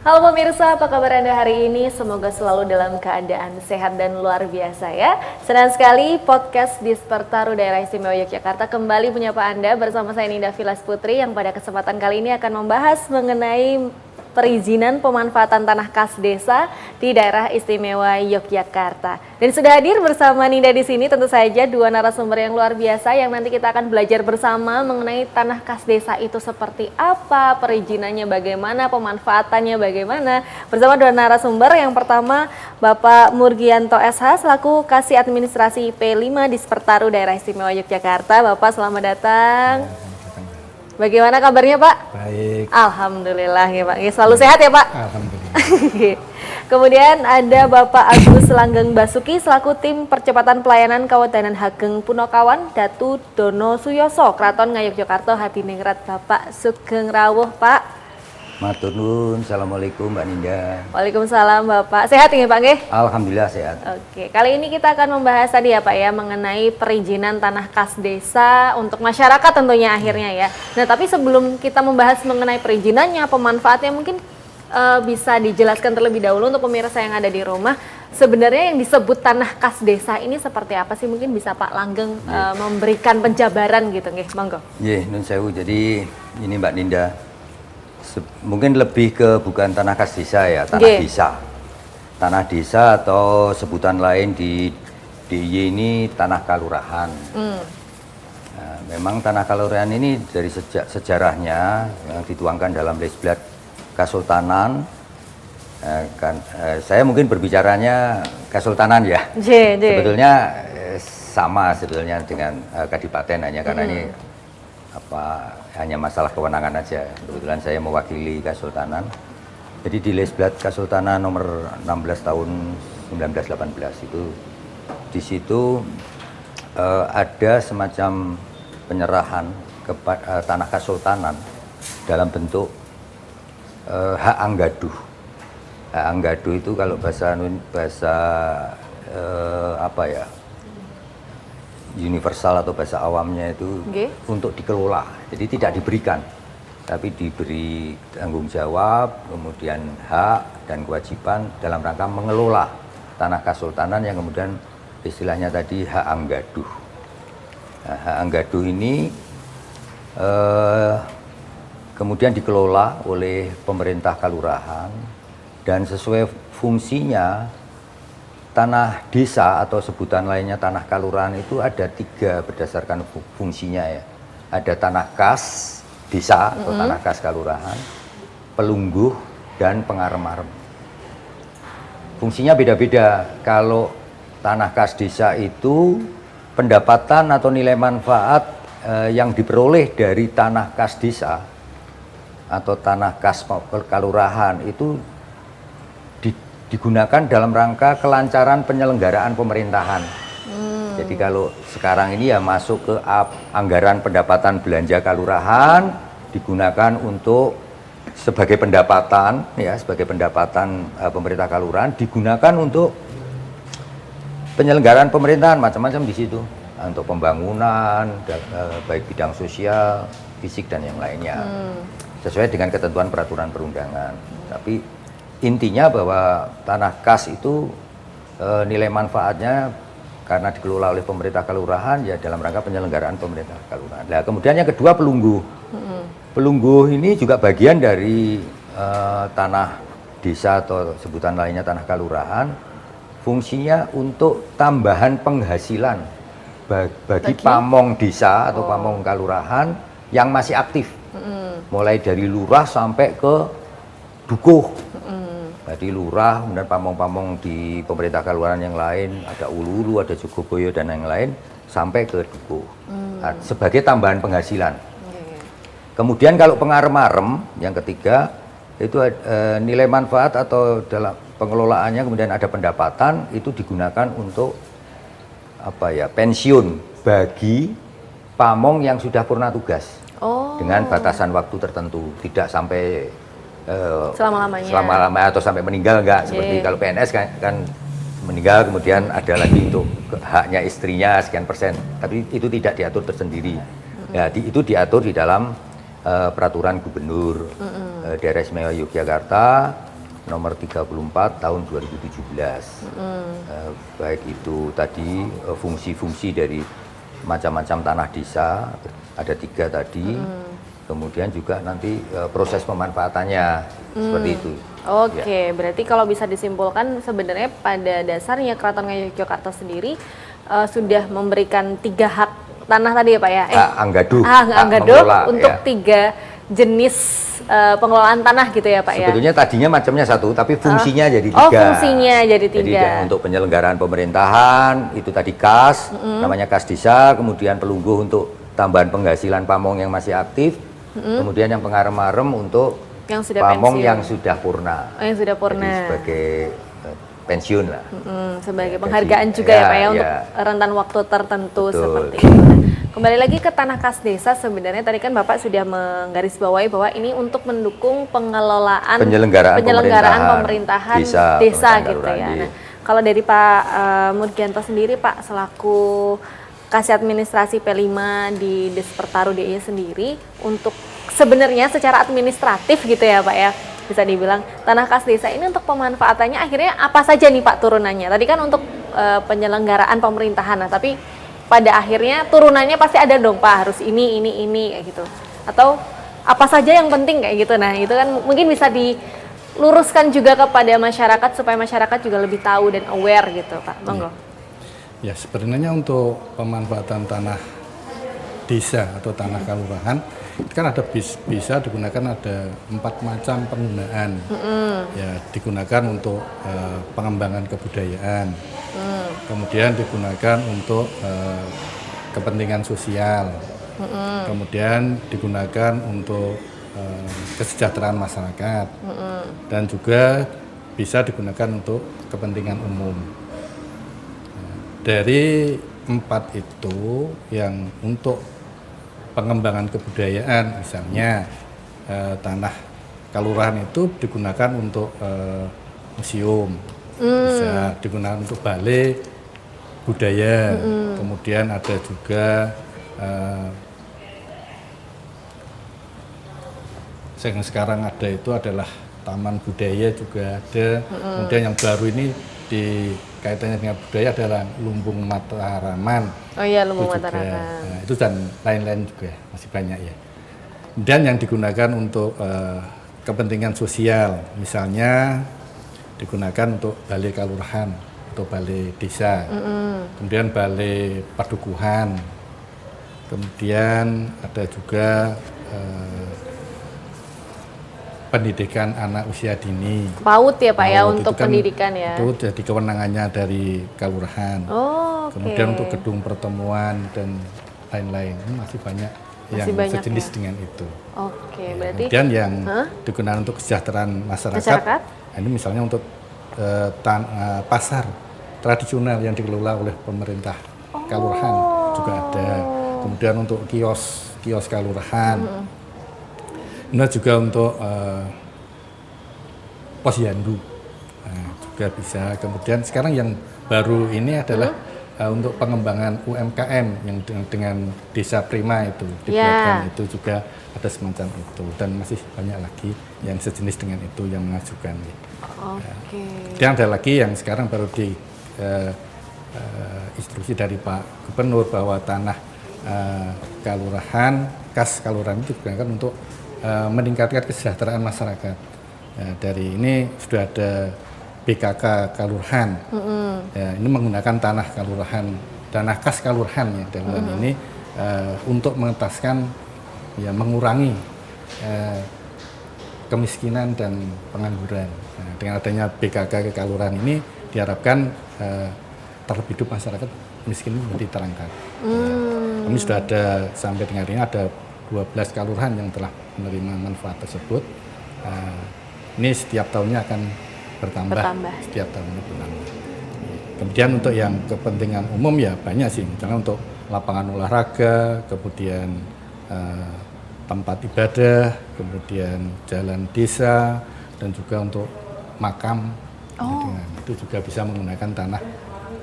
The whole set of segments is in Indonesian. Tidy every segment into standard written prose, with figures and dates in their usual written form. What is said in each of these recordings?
Halo pemirsa, apa kabar Anda hari ini? Semoga selalu dalam keadaan sehat dan luar biasa ya. Senang sekali podcast Dispertaru Daerah Istimewa Yogyakarta kembali menyapa Anda bersama saya Ninda Vilas Putri yang pada kesempatan kali ini akan membahas mengenai perizinan pemanfaatan tanah kas desa di Daerah Istimewa Yogyakarta. Dan sudah hadir bersama Ninda di sini tentu saja dua narasumber yang luar biasa yang nanti kita akan belajar bersama mengenai tanah kas desa itu seperti apa, perizinannya bagaimana, pemanfaatannya bagaimana. Bersama dua narasumber, yang pertama Bapak Murgianto SH selaku Kasih Administrasi P5 Dispertaru Daerah Istimewa Yogyakarta. Bapak selamat datang. Bagaimana kabarnya Pak? Baik. Alhamdulillah ya Pak. Selalu sehat ya Pak? Alhamdulillah. Kemudian ada Bapak Agus Langgeng Basuki selaku tim percepatan pelayanan Kawadanan Hageng Punokawan Datu Dono Suyoso Kraton Ngayogyakarta Hadiningrat. Bapak Sugeng Rawuh Pak. Matur nuwun. Assalamualaikum Mbak Ninda. Waalaikumsalam Bapak. Sehat ya Pak nggih? Alhamdulillah sehat. Oke, kali ini kita akan membahas tadi ya Pak ya mengenai perizinan tanah kas desa untuk masyarakat tentunya akhirnya ya. Nah, tapi sebelum kita membahas mengenai perizinannya, pemanfaatnya mungkin bisa dijelaskan terlebih dahulu untuk pemirsa yang ada di rumah. Sebenarnya yang disebut tanah kas desa ini seperti apa sih? Mungkin bisa Pak Langgeng memberikan penjabaran gitu nggih, monggo. Nggih, nun sewu. Jadi ini Mbak Ninda mungkin lebih ke bukan tanah kas desa ya, tanah desa. Tanah desa atau sebutan lain di DIY ini tanah kalurahan. Nah, memang tanah kalurahan ini dari sejak sejarahnya yang dituangkan dalam Lesblat Kasultanan. Saya mungkin berbicaranya Kesultanan ya. Sebetulnya sama sebetulnya dengan Kadipaten hanya karena ini hanya masalah kewenangan aja. Kebetulan saya mewakili Kesultanan. Jadi di Lesblat Kasultanan nomor 16 tahun 1918 itu di situ ada semacam penyerahan kepada tanah Kesultanan dalam bentuk hak anggaduh. Hak anggaduh itu kalau bahasa universal atau bahasa awamnya itu untuk dikelola. Jadi tidak diberikan, tapi diberi tanggung jawab, kemudian hak dan kewajiban dalam rangka mengelola tanah Kesultanan yang kemudian istilahnya tadi hak anggaduh. Nah, hak anggaduh ini kemudian dikelola oleh pemerintah kalurahan dan sesuai fungsinya. Tanah desa atau sebutan lainnya tanah kalurahan itu ada 3 berdasarkan fungsinya ya. Ada tanah kas desa atau tanah kas kalurahan, pelungguh, dan pengarem-arem. Fungsinya beda-beda. Kalau tanah kas desa itu pendapatan atau nilai manfaat yang diperoleh dari tanah kas desa atau tanah kas kalurahan itu digunakan dalam rangka kelancaran penyelenggaraan pemerintahan. Jadi kalau sekarang ini ya masuk ke anggaran pendapatan belanja kalurahan, digunakan untuk sebagai pendapatan ya, sebagai pendapatan pemerintah kalurahan, digunakan untuk penyelenggaraan pemerintahan macam-macam di situ, untuk pembangunan baik bidang sosial, fisik dan yang lainnya. Sesuai dengan ketentuan peraturan perundangan. Tapi intinya bahwa tanah kas itu nilai manfaatnya karena dikelola oleh pemerintah kalurahan ya dalam rangka penyelenggaraan pemerintah kalurahan. Nah, kemudian yang kedua pelungguh. Pelungguh ini juga bagian dari tanah desa atau sebutan lainnya tanah kalurahan. Fungsinya untuk tambahan penghasilan bagi pamong desa atau pamong kalurahan yang masih aktif. Mulai dari lurah sampai ke dukuh. Jadi lurah, kemudian pamong-pamong di pemerintah kalurahan yang lain, ada Uluru, ada Jogoboyo dan yang lain, sampai ke dukuh. Sebagai tambahan penghasilan. Kemudian kalau pengarem-arem, yang ketiga, itu nilai manfaat atau dalam pengelolaannya kemudian ada pendapatan, itu digunakan untuk pensiun bagi pamong yang sudah purna tugas Oh. dengan batasan waktu tertentu, tidak sampai Selama-lamanya. selama-lamanya atau sampai meninggal, enggak. Seperti kalau PNS kan meninggal kemudian ada lagi untuk haknya istrinya sekian persen, tapi itu tidak diatur tersendiri. Ya, itu diatur di dalam peraturan gubernur Daerah Istimewa Yogyakarta nomor 34 tahun 2017. Baik itu tadi fungsi-fungsi dari macam-macam tanah desa, ada 3 tadi, kemudian juga nanti proses pemanfaatannya seperti itu. Oke, berarti kalau bisa disimpulkan sebenarnya pada dasarnya Keraton Yogyakarta sendiri sudah memberikan 3 hak tanah tadi ya Pak ya? Anggadu, Anggadu untuk 3 jenis pengelolaan tanah gitu ya Pak ya? Sebetulnya tadinya macamnya 1, tapi fungsinya jadi 3. Oh, fungsinya jadi 3. Jadi untuk penyelenggaraan pemerintahan, itu tadi kas, namanya kas desa, kemudian pelungguh untuk tambahan penghasilan pamong yang masih aktif, kemudian yang pengarem-arem untuk yang sudah pamong pensiun. yang sudah purna. Yang sudah purna. Jadi sebagai pensiun lah. Sebagai Ya, penghargaan gaji. juga ya, Ya, Pak ya, ya. untuk rentan waktu tertentu. Betul. Seperti itu. Nah, kembali lagi ke tanah kas desa, sebenarnya tadi kan Bapak sudah menggarisbawahi bahwa ini untuk mendukung pengelolaan Penyelenggaraan pemerintahan desa gitu ya. Lurandi. Nah, kalau dari Pak Murgianto sendiri Pak selaku Kasih Administrasi P5 di Despertaru DIY sendiri, untuk sebenarnya secara administratif gitu ya Pak ya, bisa dibilang tanah kas desa ini untuk pemanfaatannya akhirnya apa saja nih Pak turunannya? Tadi kan untuk penyelenggaraan pemerintahan, nah tapi pada akhirnya turunannya pasti ada dong Pak, harus ini kayak gitu. Atau apa saja yang penting kayak gitu. Nah, itu kan mungkin bisa diluruskan juga kepada masyarakat supaya masyarakat juga lebih tahu dan aware gitu Pak. Monggo. Ya, sebenarnya untuk pemanfaatan tanah desa atau tanah kelurahan itu kan ada bisa digunakan, ada 4 macam penggunaan. Ya, digunakan untuk pengembangan kebudayaan, kemudian digunakan untuk kepentingan sosial, kemudian digunakan untuk kesejahteraan masyarakat, dan juga bisa digunakan untuk kepentingan umum. Dari 4 itu, yang untuk pengembangan kebudayaan misalnya tanah kelurahan itu digunakan untuk museum, bisa digunakan untuk balai budaya, kemudian ada juga yang sekarang ada itu adalah taman budaya juga ada, kemudian yang baru ini di kaitannya dengan budaya adalah Lumbung Mataraman. Oh iya, Lumbung Itu juga, Mataraman. nah, itu dan lain-lain juga masih banyak ya. Dan yang digunakan untuk kepentingan sosial, misalnya digunakan untuk balai kelurahan atau balai desa, kemudian balai padukuhan, kemudian ada juga pendidikan anak usia dini. PAUD ya Pak ya, PAUD untuk itu kan, pendidikan ya. Itu jadi kewenangannya dari kelurahan. Oh, oke. Kemudian untuk gedung pertemuan dan lain-lain, ini masih banyak yang banyak sejenis ya? dengan itu. Oke, Ya, berarti kemudian yang digunakan untuk kesejahteraan masyarakat, ini misalnya untuk pasar tradisional yang dikelola oleh pemerintah kelurahan juga ada. Kemudian untuk kios kelurahan. Kemudian juga untuk posyandu juga bisa. Kemudian sekarang yang baru ini adalah untuk pengembangan UMKM yang dengan desa prima itu dibuatkan, itu juga ada semacam itu, dan masih banyak lagi yang sejenis dengan itu yang mengajukan. Oke. Dan ada lagi yang sekarang baru di instruksi dari Pak Gubernur bahwa tanah kelurahan, kas kelurahan itu digunakan untuk meningkatkan kesejahteraan masyarakat. Dari ini sudah ada BKK kelurahan. Ya, ini menggunakan tanah kelurahan, tanah kas kelurahan ya dalam hal ini untuk mengentaskan, ya, mengurangi kemiskinan dan pengangguran. Nah, dengan adanya BKK kelurahan ini diharapkan taraf hidup masyarakat miskin menjadi terangkat. Kami sudah ada sampai dengan hari ini ada 12 kelurahan yang telah menerima manfaat tersebut. Ini setiap tahunnya akan bertambah. Setiap tahunnya bertambah. Kemudian untuk yang kepentingan umum ya banyak sih, misalnya untuk lapangan olahraga, kemudian tempat ibadah, kemudian jalan desa, dan juga untuk makam. Itu juga bisa menggunakan tanah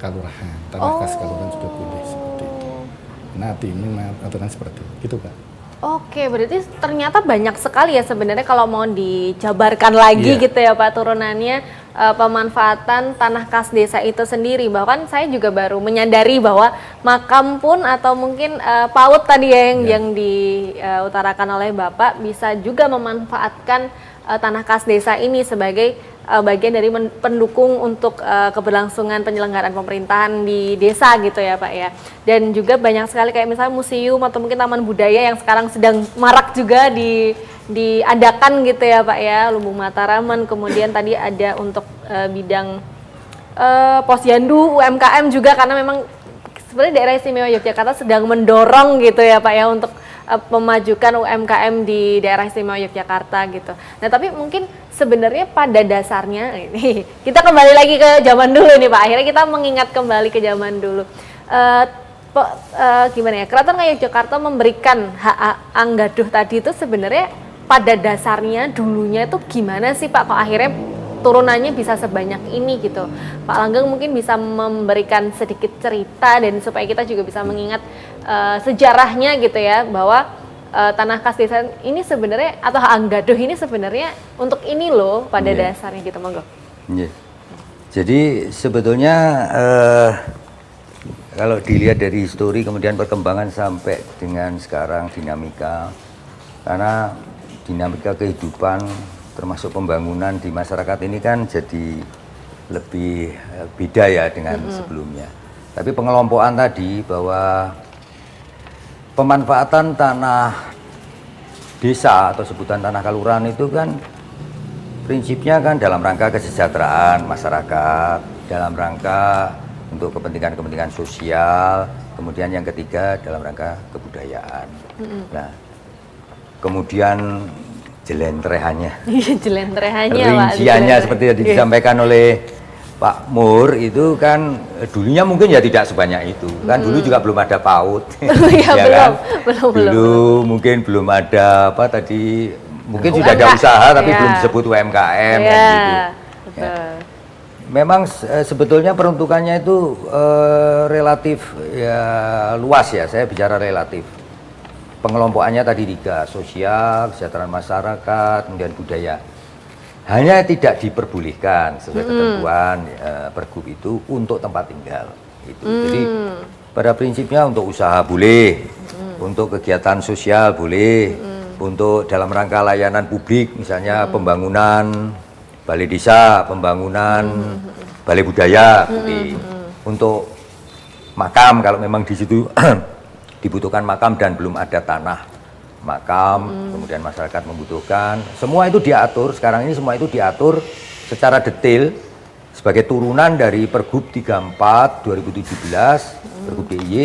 kalurahan, tanah kas kalurahan juga boleh seperti itu. Nah, ini aturan seperti itu, Pak. Oke, berarti ternyata banyak sekali ya sebenarnya kalau mau dijabarkan lagi gitu ya Pak turunannya pemanfaatan tanah kas desa itu sendiri. Bahkan saya juga baru menyadari bahwa makam pun atau mungkin PAUD tadi ya yang diutarakan oleh Bapak bisa juga memanfaatkan tanah kas desa ini sebagai bagian dari pendukung untuk keberlangsungan penyelenggaraan pemerintahan di desa gitu ya Pak ya. Dan juga banyak sekali kayak misalnya museum atau mungkin taman budaya yang sekarang sedang marak juga diadakan gitu ya Pak ya. Lumbung Mataraman, kemudian tadi ada untuk bidang Posyandu, UMKM juga karena memang sebenarnya daerah istimewa Yogyakarta sedang mendorong gitu ya Pak ya untuk memajukan UMKM di daerah istimewa Yogyakarta gitu. Nah tapi mungkin sebenarnya pada dasarnya ini kita kembali lagi ke zaman dulu nih Pak. Akhirnya kita mengingat kembali ke zaman dulu. Gimana ya? Keraton Ngayogyakarta memberikan hak Anggaduh tadi itu sebenarnya pada dasarnya dulunya itu gimana sih Pak? Kok akhirnya turunannya bisa sebanyak ini gitu. Pak Langgeng mungkin bisa memberikan sedikit cerita dan supaya kita juga bisa mengingat sejarahnya gitu ya bahwa tanah kas desa ini sebenarnya atau hak Anggaduh ini sebenarnya untuk ini loh pada dasarnya gitu monggo. Jadi sebetulnya kalau dilihat dari histori kemudian perkembangan sampai dengan sekarang dinamika, karena dinamika kehidupan termasuk pembangunan di masyarakat ini kan jadi lebih beda ya dengan sebelumnya. Tapi pengelompokan tadi bahwa pemanfaatan tanah desa atau sebutan tanah kalurahan itu kan prinsipnya kan dalam rangka kesejahteraan masyarakat, dalam rangka untuk kepentingan-kepentingan sosial, kemudian yang ketiga dalam rangka kebudayaan. Nah, kemudian jelentrehannya, rinciannya seperti tadi disampaikan oleh Pak Mur itu kan dulunya mungkin ya tidak sebanyak itu kan dulu juga belum ada PAUD belum mungkin belum ada apa tadi mungkin sudah ada usaha tapi belum disebut UMKM kan gitu. Memang sebetulnya peruntukannya itu relatif ya luas ya, saya bicara relatif. Pengelompokannya tadi 3, sosial, kesejahteraan masyarakat, kemudian budaya. Hanya tidak diperbolehkan sesuai ketentuan Pergub itu untuk tempat tinggal. Jadi pada prinsipnya untuk usaha boleh, untuk kegiatan sosial boleh, untuk dalam rangka layanan publik misalnya pembangunan balai desa, pembangunan balai budaya, untuk makam kalau memang di situ dibutuhkan makam dan belum ada tanah makam, kemudian masyarakat membutuhkan, semua itu diatur, sekarang ini semua itu diatur secara detail sebagai turunan dari Pergub 34 2017, Pergub DIY,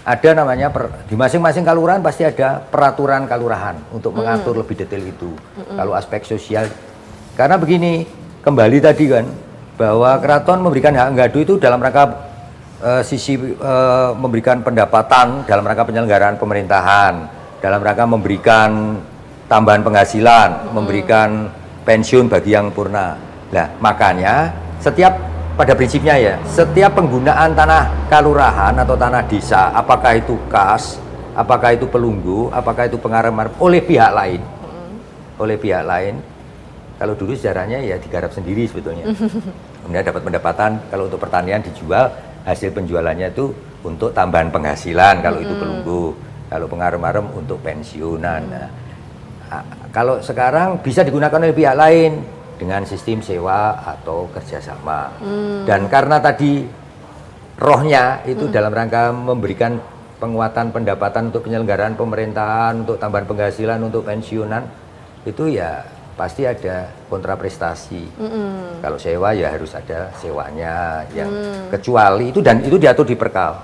ada namanya di masing-masing kalurahan pasti ada peraturan kalurahan untuk mengatur lebih detail itu. Kalau aspek sosial, karena begini, kembali tadi kan, bahwa keraton memberikan hak Anggaduh itu dalam rangka memberikan pendapatan dalam rangka penyelenggaraan pemerintahan, dalam rangka memberikan tambahan penghasilan, memberikan pensiun bagi yang purna. Nah, makanya pada prinsipnya ya, setiap penggunaan tanah kalurahan atau tanah desa, apakah itu kas, apakah itu pelunggu, apakah itu pengarep oleh pihak lain, kalau dulu sejarahnya ya digarap sendiri sebetulnya. Kemudian dapat pendapatan, kalau untuk pertanian dijual, hasil penjualannya itu untuk tambahan penghasilan kalau itu pelunggu, kalau pengarem-arem untuk pensiunan. Nah, kalau sekarang bisa digunakan oleh pihak lain dengan sistem sewa atau kerjasama. Dan karena tadi rohnya itu dalam rangka memberikan penguatan pendapatan untuk penyelenggaraan pemerintahan, untuk tambahan penghasilan, untuk pensiunan, itu ya pasti ada kontraprestasi. Kalau sewa ya harus ada sewanya, yang kecuali itu, dan itu diatur di Perkal.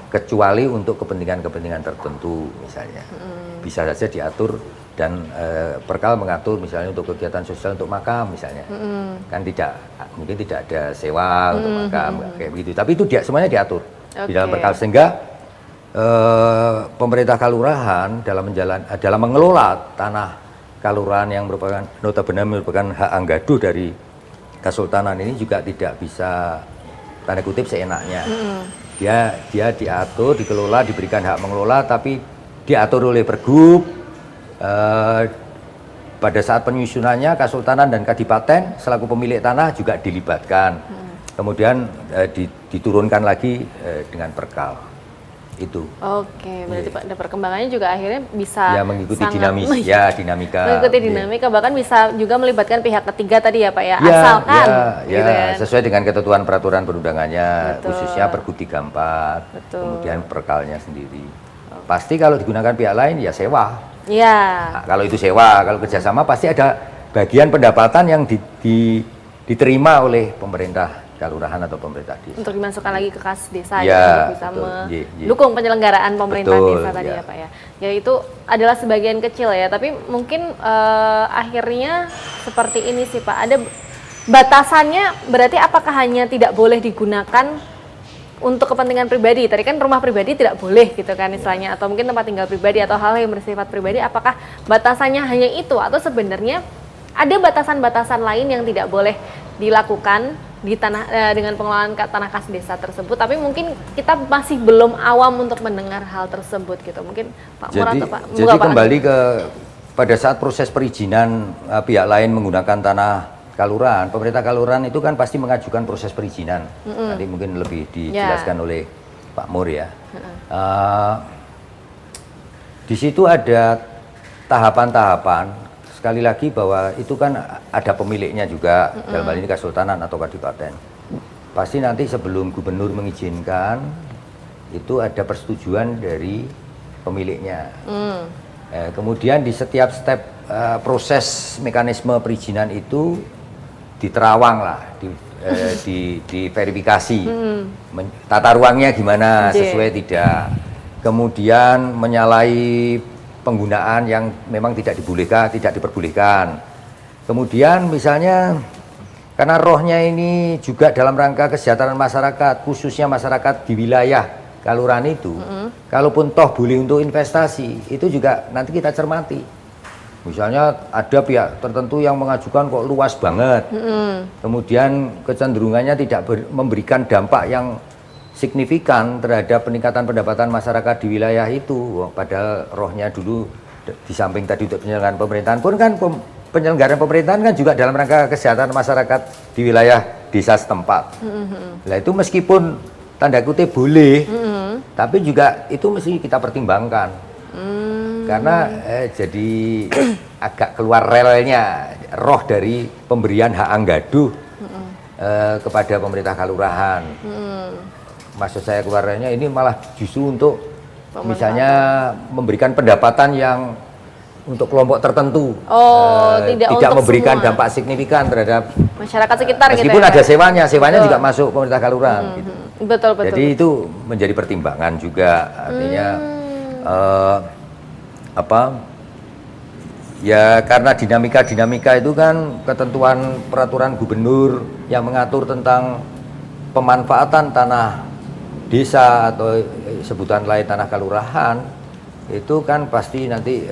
Kecuali untuk kepentingan-kepentingan tertentu misalnya. Bisa saja diatur dan Perkal mengatur misalnya untuk kegiatan sosial untuk makam misalnya. Kan mungkin tidak ada sewa untuk makam kayak begitu. Tapi itu semuanya diatur di dalam Perkal, sehingga pemerintah kalurahan dalam mengelola tanah kalurahan yang notabene merupakan hak anggaduh dari Kesultanan ini juga tidak bisa tanda kutip seenaknya. Dia diatur, dikelola, diberikan hak mengelola, tapi diatur oleh Pergub. Pada saat penyusunannya Kesultanan dan Kadipaten selaku pemilik tanah juga dilibatkan. Kemudian diturunkan lagi dengan Perkal. Itu. Oke, berarti ada perkembangannya juga akhirnya bisa mengikuti dinamika. Mengikuti dinamika, bahkan bisa juga melibatkan pihak ketiga tadi ya Pak ya, asalkan gitu kan. Sesuai dengan ketentuan peraturan perundangannya, khususnya Pergub 34, kemudian Perkalnya sendiri. Pasti kalau digunakan pihak lain ya sewa. Iya. Nah, kalau itu sewa, kalau kerjasama pasti ada bagian pendapatan yang diterima oleh pemerintah kelurahan atau pemerintah desa. Untuk dimasukkan lagi ke kas desa ya, untuk bisa mendukung penyelenggaraan pemerintah desa tadi ya Pak ya. Ya itu adalah sebagian kecil ya, tapi mungkin akhirnya seperti ini sih Pak. Ada batasannya, berarti apakah hanya tidak boleh digunakan untuk kepentingan pribadi? Tadi kan rumah pribadi tidak boleh gitu kan istilahnya, atau mungkin tempat tinggal pribadi atau hal yang bersifat pribadi, apakah batasannya hanya itu atau sebenarnya ada batasan-batasan lain yang tidak boleh dilakukan di tanah dengan pengelolaan tanah kas desa tersebut, tapi mungkin kita masih belum awam untuk mendengar hal tersebut gitu. Mungkin Pak Mur atau Pak. Jadi kembali pada saat proses perizinan pihak lain menggunakan tanah kalurahan, pemerintah kalurahan itu kan pasti mengajukan proses perizinan. Nanti mungkin lebih dijelaskan oleh Pak Mur ya. Di situ ada tahapan-tahapan. Sekali lagi bahwa itu kan ada pemiliknya juga, dalam hal ini Kesultanan atau Kadipaten. Pasti nanti sebelum gubernur mengizinkan, itu ada persetujuan dari pemiliknya. Kemudian di setiap step proses mekanisme perizinan itu diterawang lah, diverifikasi. Tata ruangnya gimana, sesuai tidak. Kemudian menyalahi penggunaan yang memang tidak diperbolehkan. Kemudian misalnya karena rohnya ini juga dalam rangka kesejahteraan masyarakat, khususnya masyarakat di wilayah kalurahan itu, kalaupun toh boleh untuk investasi, itu juga nanti kita cermati. Misalnya ada pihak tertentu yang mengajukan kok luas banget, kemudian kecenderungannya tidak memberikan dampak yang signifikan terhadap peningkatan pendapatan masyarakat di wilayah itu. Padahal rohnya dulu di samping tadi untuk penyelenggaraan pemerintahan pun kan penyelenggaraan pemerintahan kan juga dalam rangka kesehatan masyarakat di wilayah desa setempat. Nah itu meskipun tanda kutip boleh, tapi juga itu mesti kita pertimbangkan. Karena jadi agak keluar relnya roh dari pemberian hak anggaduh kepada pemerintah kalurahan. Maksud saya keluarnya ini malah justru untuk misalnya memberikan pendapatan yang untuk kelompok tertentu, tidak memberikan semua dampak signifikan terhadap masyarakat sekitar. Meskipun gitu ya, ada sewanya juga masuk pemerintah kalurahan. Gitu. Betul. Jadi itu menjadi pertimbangan juga, artinya ya karena dinamika itu kan ketentuan peraturan gubernur yang mengatur tentang pemanfaatan tanah desa atau sebutan lain tanah kalurahan itu kan pasti nanti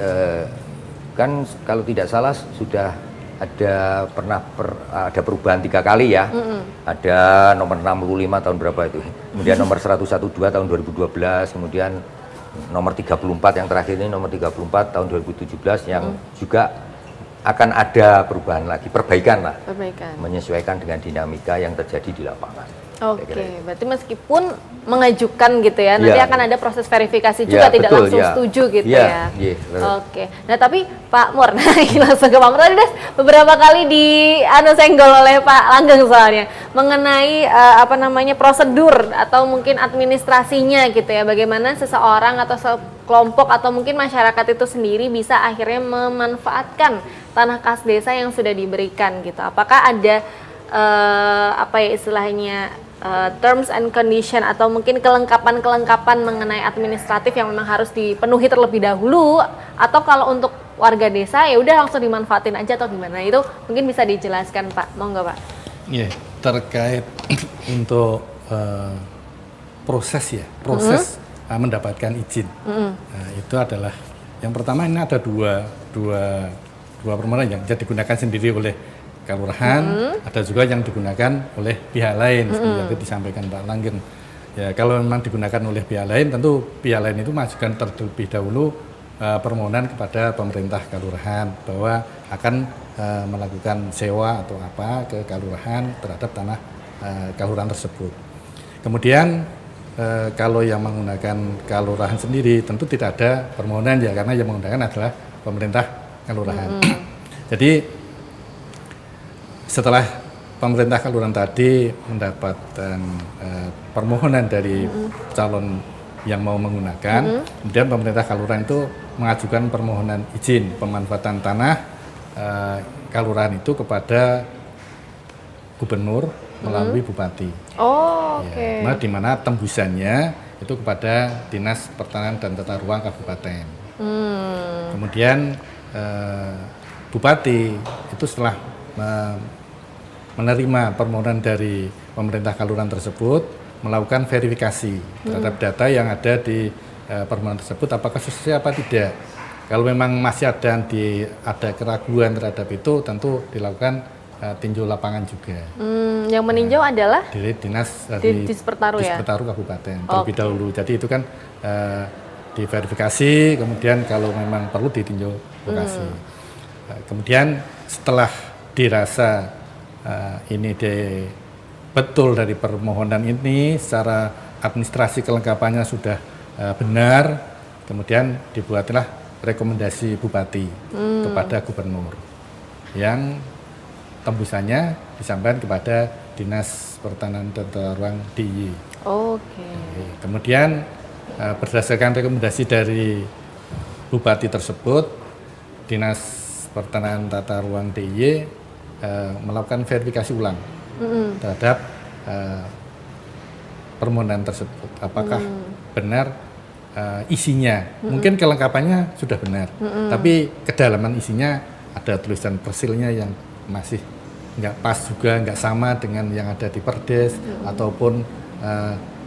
kan kalau tidak salah sudah ada ada perubahan 3 kali ya. Ada nomor 65 tahun berapa itu, kemudian nomor 112 tahun 2012, kemudian nomor 34 yang terakhir ini nomor 34 tahun 2017 yang juga akan ada perubahan lagi, perbaikan lah, menyesuaikan dengan dinamika yang terjadi di lapangan. Oke, berarti meskipun mengajukan gitu ya, nanti akan ada proses verifikasi juga, tidak langsung setuju gitu ya. Oke, nah tapi Pak Mur, langsung ke Pak Mur, tadi udah beberapa kali senggol oleh Pak Langgeng soalnya, mengenai prosedur atau mungkin administrasinya gitu ya, bagaimana seseorang atau sekelompok atau mungkin masyarakat itu sendiri bisa akhirnya memanfaatkan tanah kas desa yang sudah diberikan gitu. Apakah ada istilahnya terms and condition atau mungkin kelengkapan mengenai administratif yang memang harus dipenuhi terlebih dahulu, atau kalau untuk warga desa ya udah langsung dimanfaatin aja atau gimana, itu mungkin bisa dijelaskan Pak, mau nggak Pak? Iya, terkait untuk proses mendapatkan izin. Nah, itu adalah yang pertama, ini ada dua permohonan yang digunakan sendiri oleh kelurahan, ada juga yang digunakan oleh pihak lain seperti yang disampaikan Pak Langgeng. Ya, kalau memang digunakan oleh pihak lain, tentu pihak lain itu mengajukan terlebih dahulu permohonan kepada pemerintah kelurahan bahwa akan melakukan sewa atau apa ke kelurahan terhadap tanah kelurahan tersebut. Kemudian kalau yang menggunakan kelurahan sendiri tentu tidak ada permohonan ya, karena yang menggunakan adalah pemerintah kelurahan. Jadi setelah pemerintah kelurahan tadi mendapatkan permohonan dari calon yang mau menggunakan, kemudian pemerintah kelurahan itu mengajukan permohonan izin pemanfaatan tanah kelurahan itu kepada gubernur melalui bupati. Oh, oke. Ya, di mana tembusannya itu kepada Dinas Pertanahan dan Tata Ruang Kabupaten. Kemudian bupati itu setelah menerima permohonan dari pemerintah kelurahan tersebut, melakukan verifikasi terhadap data yang ada di permohonan tersebut, apakah sesuai apa tidak. Kalau memang masih ada keraguan terhadap itu, tentu dilakukan tinjau lapangan juga. Yang meninjau adalah dari Dispertaru ya? Dispertaru Kabupaten terlebih dahulu. Jadi itu kan diverifikasi, kemudian kalau memang perlu ditinjau lokasi. Kemudian setelah dirasa ini betul dari permohonan ini secara administrasi kelengkapannya sudah benar, kemudian dibuatlah rekomendasi bupati kepada gubernur yang tembusannya disampaikan kepada Dinas Pertanahan dan Tata Ruang DIY. Oke. Kemudian berdasarkan rekomendasi dari bupati tersebut, Dinas Pertanahan Tata Ruang DIY melakukan verifikasi ulang terhadap permohonan tersebut. Apakah benar isinya? Mungkin kelengkapannya sudah benar, tapi kedalaman isinya ada tulisan persilnya yang masih nggak pas juga, nggak sama dengan yang ada di Perdes, ataupun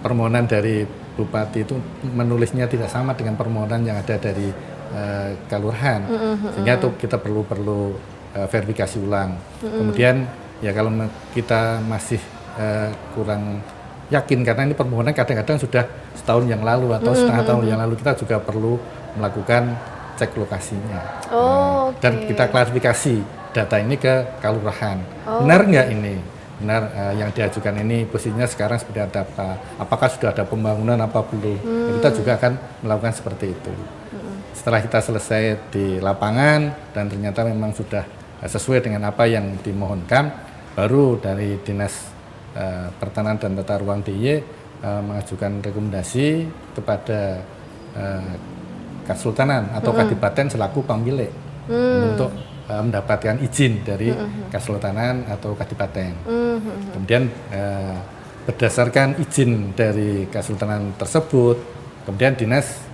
permohonan dari bupati itu menulisnya tidak sama dengan permohonan yang ada dari kelurahan, sehingga itu kita perlu verifikasi ulang. Kemudian ya kalau kita masih kurang yakin, karena ini permohonan kadang-kadang sudah setahun yang lalu atau setengah tahun yang lalu, kita juga perlu melakukan cek lokasinya. Dan kita klarifikasi data ini ke kelurahan. Benar nggak ini? Benar yang diajukan ini posisinya sekarang seperti apa? Apakah sudah ada pembangunan apa belum? Kita juga akan melakukan seperti itu. Setelah kita selesai di lapangan dan ternyata memang sudah sesuai dengan apa yang dimohonkan, baru dari Dinas Pertanahan dan Tata Ruang DIY mengajukan rekomendasi kepada Kesultanan atau Kadipaten selaku pemilik untuk mendapatkan izin dari Kesultanan atau Kadipaten. Kemudian berdasarkan izin dari Kesultanan tersebut, kemudian Dinas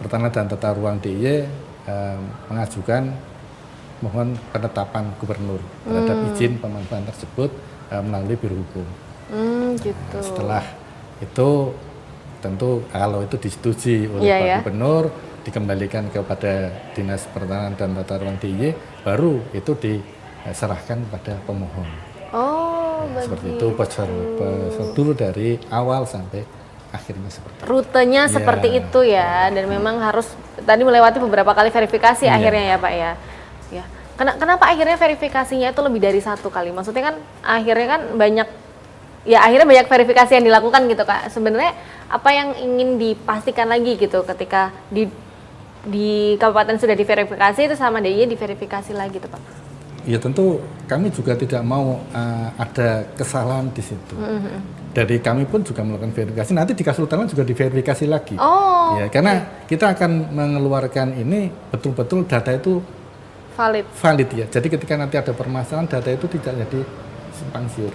Pertanahan dan Tata Ruang DIY mengajukan mohon penetapan gubernur terhadap izin pemanfaatan tersebut melalui Biro Hukum. Gitu. Setelah itu tentu kalau itu disetujui oleh Pak Gubernur, dikembalikan kepada Dinas Pertanahan dan Tata Ruang DIY, baru itu diserahkan kepada pemohon. Seperti itu prosedur dari awal sampai akhirnya seperti itu. Rutenya seperti itu ya, dan memang harus tadi melewati beberapa kali verifikasi akhirnya ya Pak ya. Ya. Kenapa akhirnya verifikasinya itu lebih dari satu kali? Maksudnya kan akhirnya kan banyak verifikasi yang dilakukan gitu Kak. Sebenarnya apa yang ingin dipastikan lagi gitu ketika di kabupaten sudah diverifikasi, itu sama DIY diverifikasi lagi tuh Pak? Ya tentu kami juga tidak mau ada kesalahan di situ. Dari kami pun juga melakukan verifikasi, nanti di Kesultanan juga diverifikasi lagi. Ya, karena kita akan mengeluarkan ini betul-betul data itu valid ya. Jadi ketika nanti ada permasalahan, data itu tidak jadi simpang siur.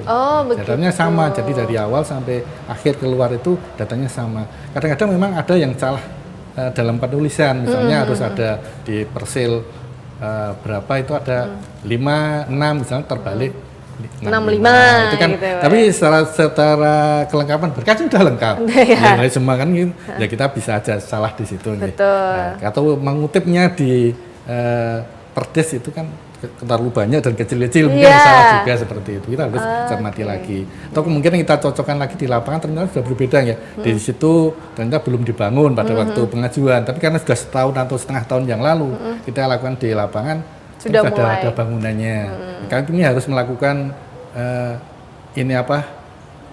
Datanya sama, jadi dari awal sampai akhir keluar itu datanya sama. Kadang-kadang memang ada yang salah dalam penulisan, misalnya harus ada di persil berapa itu ada 5, 6 misalnya terbalik 65 itu kan gitu ya, Pak, tapi secara kelengkapan berkas sudah lengkap. Iya. Ya, semua kan gitu, ya kita bisa aja salah di situ. Betul. Nah, atau mengutipnya di perdes itu kan terlalu banyak dan kecil-kecil mungkin salah juga seperti itu. Kita harus cermati lagi. Atau kemungkinan kita cocokkan lagi di lapangan ternyata sudah berbeda ya. Di situ ternyata belum dibangun pada waktu pengajuan, tapi karena sudah setahun atau setengah tahun yang lalu kita lakukan di lapangan sudah ada bangunannya. Kami harus melakukan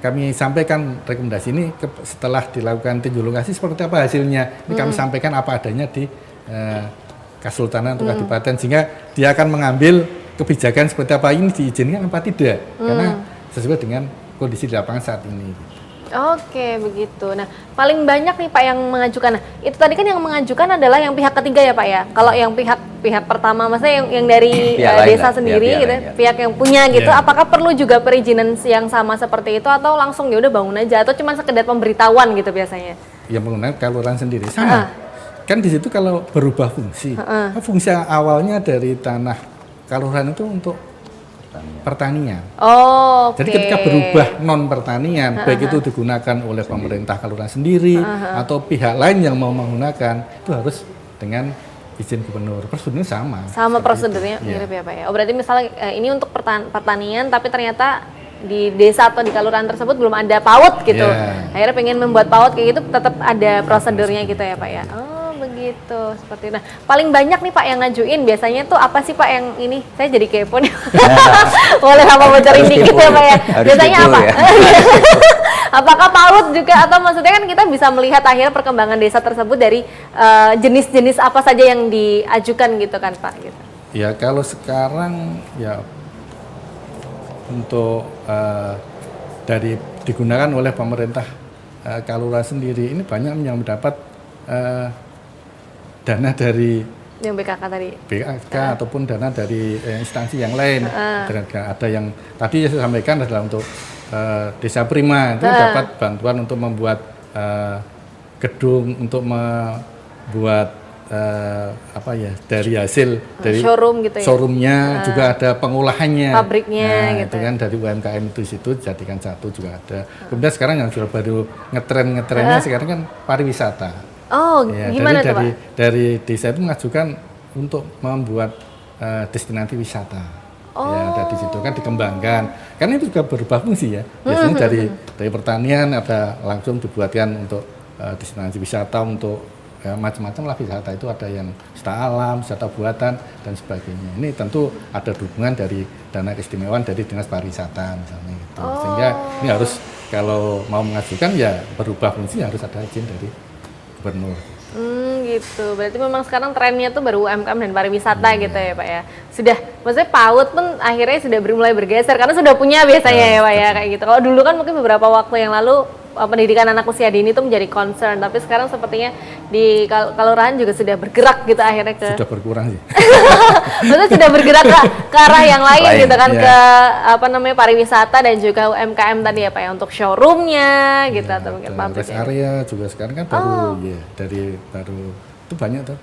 kami sampaikan rekomendasi ini setelah dilakukan tinjau lokasi seperti apa hasilnya. Ini kami sampaikan apa adanya di Kesultanan atau Kadipaten, sehingga dia akan mengambil kebijakan seperti apa, ini diizinkan apa tidak, karena sesuai dengan kondisi di lapangan saat ini. Oke, begitu. Nah, paling banyak nih Pak yang mengajukan. Nah, itu tadi kan yang mengajukan adalah yang pihak ketiga ya Pak ya. Kalau yang pihak pertama, maksudnya yang dari desa sendiri, gitu, pihak yang punya gitu. Apakah perlu juga perizinan yang sama seperti itu atau langsung ya udah bangun aja atau cuma sekedar pemberitahuan gitu biasanya? Yang menggunakan kelurahan sendiri sama. Kan di situ kalau berubah fungsi, fungsi awalnya dari tanah kelurahan itu untuk pertanian. Jadi ketika berubah non pertanian, baik itu digunakan oleh pemerintah kelurahan sendiri atau pihak lain yang mau menggunakan, itu harus dengan izin gubernur. Prosedurnya sama. Sama prosedurnya mirip ya Pak ya. Oh berarti misalnya ini untuk pertanian, tapi ternyata di desa atau di kelurahan tersebut belum ada PAUD gitu. Akhirnya pengen membuat PAUD kayak gitu, tetap ada prosedurnya gitu ya Pak ya. Begitu, seperti itu. Nah, paling banyak nih Pak yang ngajuin biasanya tuh apa sih Pak yang ini? Saya jadi kepo nih. Boleh apa bocorin dikit ya Pak ya? Biasanya apa? Ya? Apakah PAUD juga atau maksudnya kan kita bisa melihat akhirnya perkembangan desa tersebut dari jenis-jenis apa saja yang diajukan gitu kan Pak? Gitu. Ya kalau sekarang ya untuk dari digunakan oleh pemerintah kelurahan sendiri ini banyak yang mendapat dana dari yang BKK tadi, BKK ataupun dana dari instansi yang lain. Ada yang tadi saya sampaikan adalah untuk Desa Prima itu dapat bantuan untuk membuat gedung, untuk membuat dari hasil dari showroom gitu ya. Showroomnya juga ada pengolahannya, pabriknya gitu. Itu kan dari UMKM itu situ jadikan satu juga ada. Kemudian sekarang yang sudah baru ngetrennya sekarang kan pariwisata. Gimana tuh Pak? Dari desa itu mengajukan untuk membuat destinasi wisata. Ya, dari situ kan dikembangkan. Karena itu juga berubah fungsi ya. Biasanya dari pertanian ada langsung dibuatkan untuk destinasi wisata untuk macam-macam lah wisata itu, ada yang wisata alam, wisata buatan dan sebagainya. Ini tentu ada dukungan dari dana keistimewaan dari Dinas Pariwisata misalnya gitu. Sehingga ini harus kalau mau mengajukan ya berubah fungsi harus ada izin dari gubernur. Gitu. Berarti memang sekarang trennya tuh baru UMKM dan pariwisata gitu ya Pak ya. Sudah, maksudnya PAUD pun akhirnya sudah mulai bergeser karena sudah punya biasanya ya Pak ya kayak gitu. Kalau dulu kan mungkin beberapa waktu yang lalu pendidikan anak usia dini itu menjadi concern, tapi sekarang sepertinya di kelurahan juga sudah bergerak gitu akhirnya ke sudah berkurang sih. Maksudnya sudah bergerak ke arah yang lain gitu kan, ke pariwisata dan juga UMKM tadi ya Pak ya, untuk showroomnya gitu atau mungkin pabrik. Rest area juga sekarang kan baru baru itu banyak tuh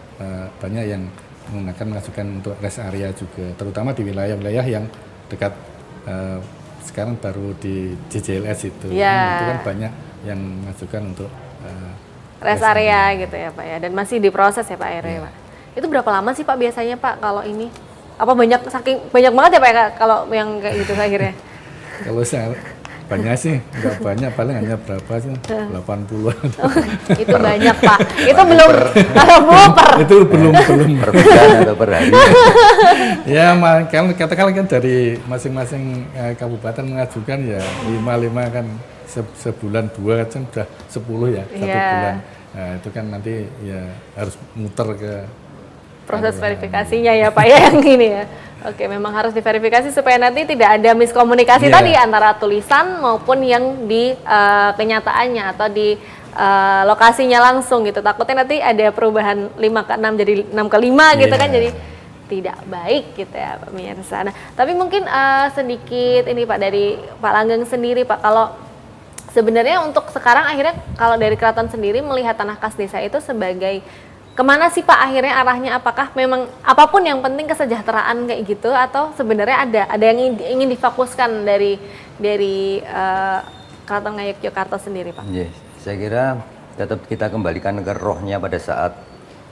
banyak yang menggunakan mengajukan untuk rest area juga, terutama di wilayah-wilayah yang dekat sekarang baru di JJLS itu. Itu kan banyak yang mengajukan untuk rest area gitu ya Pak ya, dan masih diproses ya Pak akhirnya Pak. Itu berapa lama sih Pak biasanya Pak kalau ini? Apa banyak banget ya Pak ya kalau yang kayak gitu akhirnya? Kalau saya banyak sih, nggak banyak, paling hanya berapa sih, 80-an. Itu banyak Pak, itu belum itu belum per bulan atau per hari. Ya, katakan kan dari masing-masing kabupaten mengajukan ya 5 kan sebulan 2 kan sudah 10 ya, 1 bulan. Nah, itu kan nanti ya harus muter ke proses verifikasinya ya Pak ya yang ini ya. Oke, memang harus diverifikasi supaya nanti tidak ada miskomunikasi tadi antara tulisan maupun yang di kenyataannya atau di lokasinya langsung gitu. Takutnya nanti ada perubahan 5 ke 6 jadi 6 ke 5 gitu kan, jadi tidak baik gitu ya pemirsa. Nah, tapi mungkin sedikit ini Pak dari Pak Langgeng sendiri Pak, kalau sebenarnya untuk sekarang akhirnya kalau dari keraton sendiri melihat tanah kas desa itu sebagai kemana sih Pak akhirnya arahnya? Apakah memang apapun yang penting kesejahteraan kayak gitu, atau sebenarnya ada yang ingin difokuskan dari Keraton Ngayogyakarta sendiri Pak? Yes, saya kira tetap kita kembalikan ke rohnya pada saat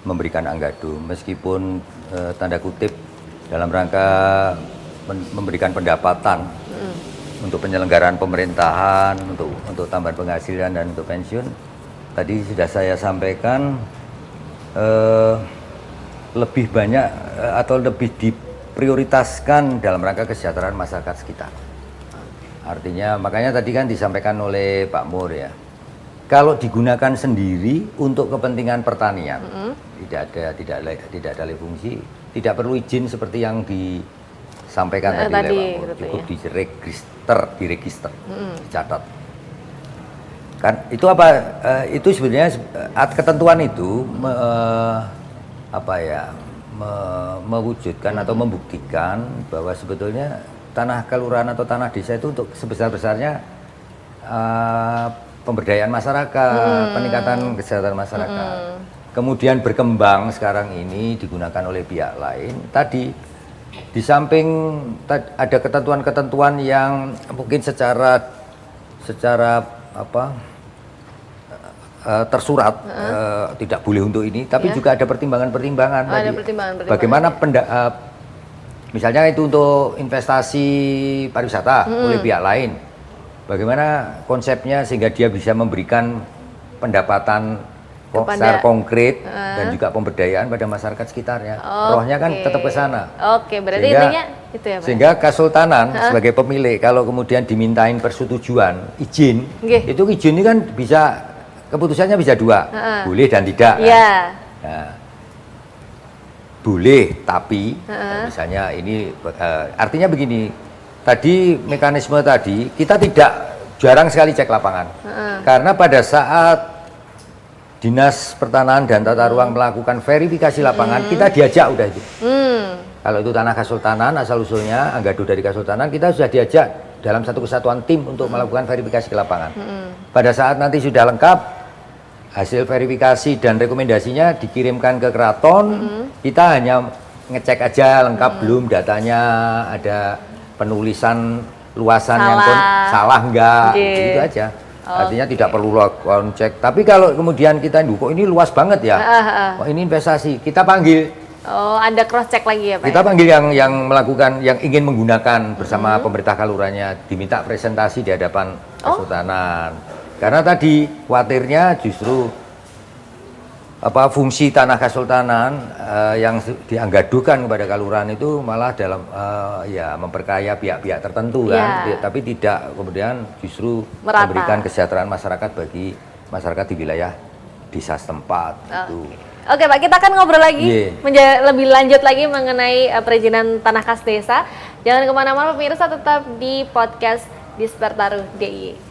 memberikan Anggadu, meskipun tanda kutip dalam rangka memberikan pendapatan untuk penyelenggaraan pemerintahan, untuk tambahan penghasilan dan untuk pensiun. Tadi sudah saya sampaikan lebih banyak atau lebih diprioritaskan dalam rangka kesejahteraan masyarakat sekitar. Artinya makanya tadi kan disampaikan oleh Pak Mur ya, kalau digunakan sendiri untuk kepentingan pertanian tidak ada alih fungsi, tidak perlu izin seperti yang disampaikan tadi oleh Pak Mur, cukup diregister, dicatat. Kan itu apa? Itu sebenarnya ketentuan itu mewujudkan atau membuktikan bahwa sebetulnya tanah kelurahan atau tanah desa itu untuk sebesar-besarnya pemberdayaan masyarakat, peningkatan kesejahteraan masyarakat. Kemudian berkembang sekarang ini digunakan oleh pihak lain. Tadi di samping ada ketentuan-ketentuan yang mungkin secara tersurat tidak boleh untuk ini, tapi juga ada pertimbangan-pertimbangan tadi. Bagaimana misalnya itu untuk investasi pariwisata oleh pihak lain, bagaimana konsepnya sehingga dia bisa memberikan pendapatan secara konkret dan juga pemberdayaan pada masyarakat sekitarnya. Rohnya kan tetap ke sana. Oke, berarti intinya itu ya Pak. Sehingga Kesultanan sebagai pemilik kalau kemudian dimintain persetujuan izin, itu izin ini kan bisa keputusannya bisa dua, boleh dan tidak. Nah, boleh tapi misalnya ini artinya begini, tadi mekanisme tadi kita jarang sekali cek lapangan karena pada saat Dinas Pertanahan dan Tata Ruang melakukan verifikasi lapangan, kita diajak udah itu. Kalau itu tanah Kesultanan asal usulnya Anggadu dari Kesultanan, kita sudah diajak dalam satu kesatuan tim untuk melakukan verifikasi ke lapangan. Pada saat nanti sudah lengkap hasil verifikasi dan rekomendasinya dikirimkan ke keraton, kita hanya ngecek aja lengkap belum datanya, ada penulisan luasan yang salah enggak, gitu aja. Artinya tidak perlu lakukan cek. Tapi kalau kemudian kita kok ini luas banget ya, kok ini investasi, kita panggil. Oh, ada cross check lagi ya Pak? Kita panggil yang melakukan, yang ingin menggunakan bersama pemerintah kaluranya, diminta presentasi di hadapan Kesultanan. Karena tadi khawatirnya justru fungsi tanah Kesultanan yang dianggadukan kepada kalurahan itu malah dalam memperkaya pihak-pihak tertentu kan, tapi tidak kemudian justru memberikan kesejahteraan masyarakat bagi masyarakat di wilayah desa setempat. Oke Pak, kita akan ngobrol lagi lebih lanjut lagi mengenai perizinan tanah kas desa. Jangan kemana-mana pemirsa, tetap di podcast Dispertaruh DIY.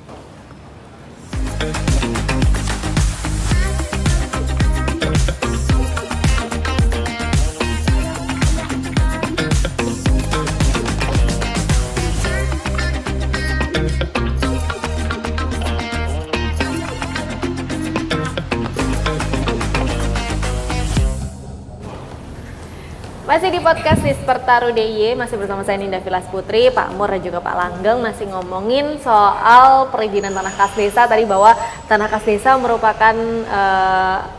Masih di podcast Dispertaruh DIY, masih bersama saya Ninda Vilas Putri, Pak Mur dan juga Pak Langgeng, masih ngomongin soal perizinan tanah kas desa tadi, bahwa tanah kas desa merupakan